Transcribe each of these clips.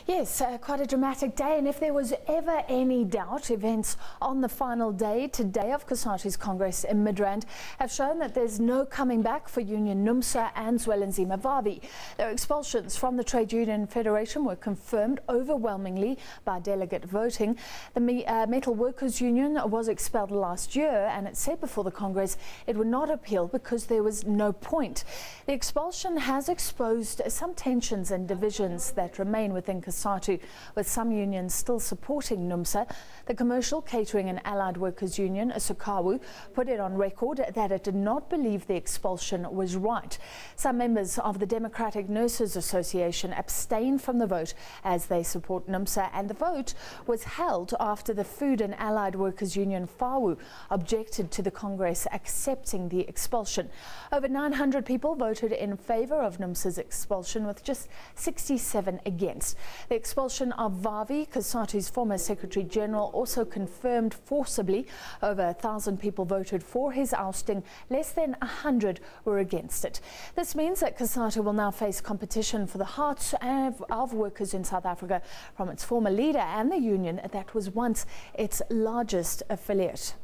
Yes, quite a dramatic day, and if there was ever any doubt, events on the final day today of Cosatu's Congress in Midrand have shown that there's no coming back for Union NUMSA and Zwelinzima Vavi. Their expulsions from the Trade Union Federation were confirmed overwhelmingly by delegate voting. The Metal Workers Union was expelled last year, and it said before the Congress it would not appeal because there was no point. The expulsion has exposed some tensions and divisions that remain within Cosatu, with some unions still supporting NUMSA. The Commercial, Catering and Allied Workers Union, SABC, put it on record that it did not believe the expulsion was right. Some members of the Democratic Nurses Association abstained from the vote as they support NUMSA, and the vote was held after the Food and Allied Workers Union, NEHAWU, objected to the Congress accepting the expulsion. Over 900 people voted in favour of NUMSA's expulsion, with just 67 against. The expulsion of Vavi, Cosatu's former Secretary General, also confirmed forcibly. Over 1,000 people voted for his ousting. Less than 100 were against it. This means that Cosatu will now face competition for the hearts of workers in South Africa from its former leader and the union that was once its largest affiliate.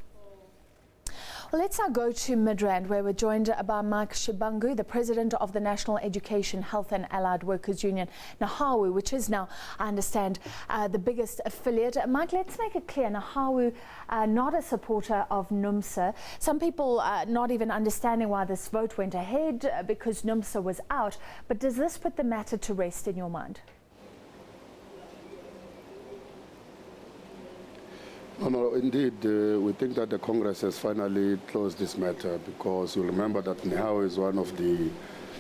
Well, let's now go to Midrand, where we're joined by Mike Shingange, the president of the National Education, Health and Allied Workers Union, NEHAWU, which is now, I understand, the biggest affiliate. Mike, let's make it clear, NEHAWU not a supporter of NUMSA. Some people not even understanding why this vote went ahead because NUMSA was out. But does this put the matter to rest in your mind? No, indeed, we think that the Congress has finally closed this matter, because you remember that NEHAWU is one of the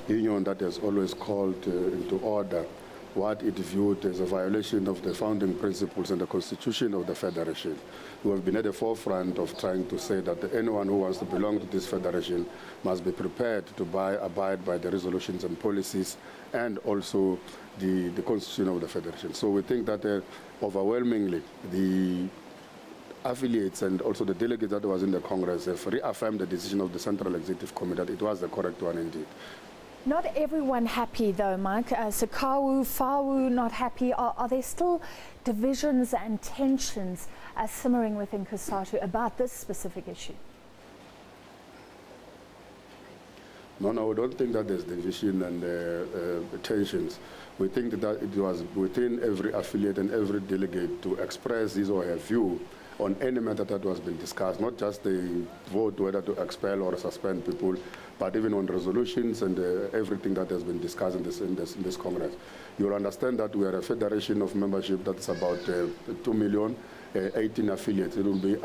unions that has always called into order what it viewed as a violation of the founding principles and the Constitution of the Federation. We have been at the forefront of trying to say that anyone who wants to belong to this Federation must be prepared to abide by the resolutions and policies and also the Constitution of the Federation. So we think that overwhelmingly the affiliates and also the delegates that was in the Congress have reaffirmed the decision of the Central Executive Committee that it was the correct one indeed. Not everyone happy though, Mike. SABC, FAWU not happy. Are there still divisions and tensions simmering within Cosatu about this specific issue? No, we don't think that there's division and tensions. We think that it was within every affiliate and every delegate to express his or her view on any matter that was being discussed, not just the vote whether to expel or suspend people, but even on resolutions and everything that has been discussed in this Congress. You'll understand that we are a federation of membership that's about 2 million, 18 affiliates. It will be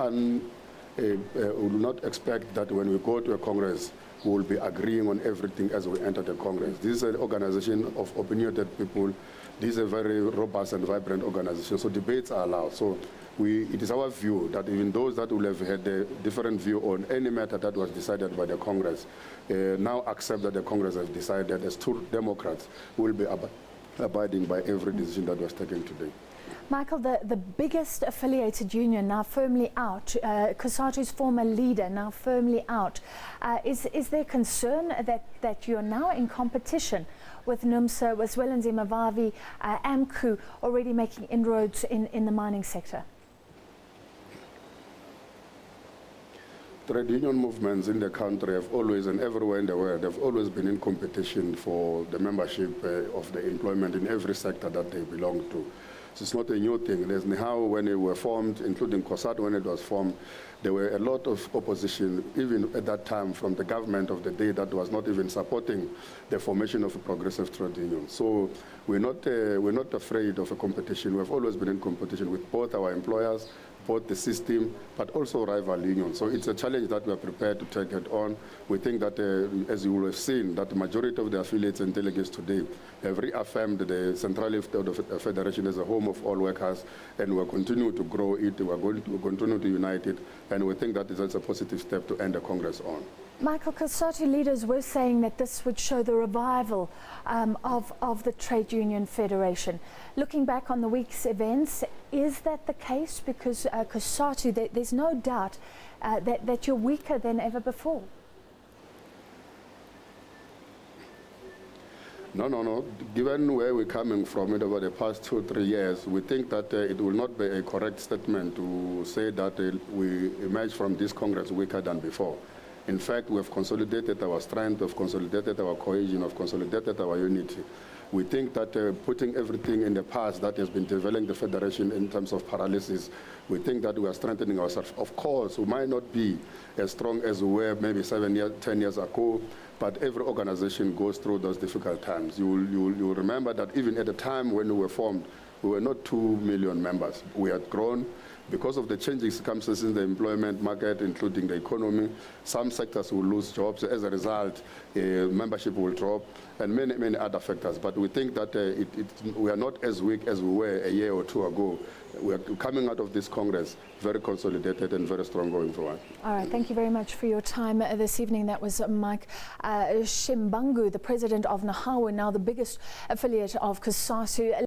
we will not expect that when we go to a Congress, we will be agreeing on everything as we enter the Congress. This is an organization of opinionated people. This is a very robust and vibrant organization, so debates are allowed. So it is our view that even those that will have had a different view on any matter that was decided by the Congress now accept that the Congress has decided as true Democrats will be abiding by every decision that was taken today. Michael, the biggest affiliated union now firmly out, Cosatu's former leader now firmly out. Is there concern that you're now in competition with NUMSA, with Zwelinzima Vavi, AMCU already making inroads in the mining sector? Trade union movements in the country have always, and everywhere in the world, have always been in competition for the membership of the employment in every sector that they belong to. So it's not a new thing. There's NEHAWU when it were formed, including Cosatu when it was formed, there were a lot of opposition, even at that time, from the government of the day that was not even supporting the formation of a progressive trade union. So we're not afraid of a competition. We've always been in competition with both our employers, both the system, but also rival unions. So it's a challenge that we are prepared to take it on. We think that, as you will have seen, that the majority of the affiliates and delegates today have reaffirmed the centrality of the Federation as a home of all workers, and we'll continue to grow it, we're going to continue to unite it, and we think that is a positive step to end the Congress on. Michael, Cosatu leaders were saying that this would show the revival of the Trade Union Federation. Looking back on the week's events, is that the case? Because Cosatu, there's no doubt that you're weaker than ever before. No. Given where we're coming from over the past 2-3 years, we think that it will not be a correct statement to say that we emerge from this Congress weaker than before. In fact, we have consolidated our strength, we've consolidated our cohesion, we've consolidated our unity. We think that putting everything in the past that has been developing the Federation in terms of paralysis, we think that we are strengthening ourselves. Of course, we might not be as strong as we were maybe 7 years, 10 years ago, but every organization goes through those difficult times. You'll remember that even at the time when we were formed, we were not 2 million members. We had grown. Because of the changing circumstances in the employment market, including the economy, some sectors will lose jobs. As a result, membership will drop, and many other factors. But we think that we are not as weak as we were a year or two ago. We are coming out of this Congress very consolidated and very strong going forward. All right, thank you very much for your time this evening. That was Mike Shingange, the president of NEHAWU, now the biggest affiliate of Cosatu.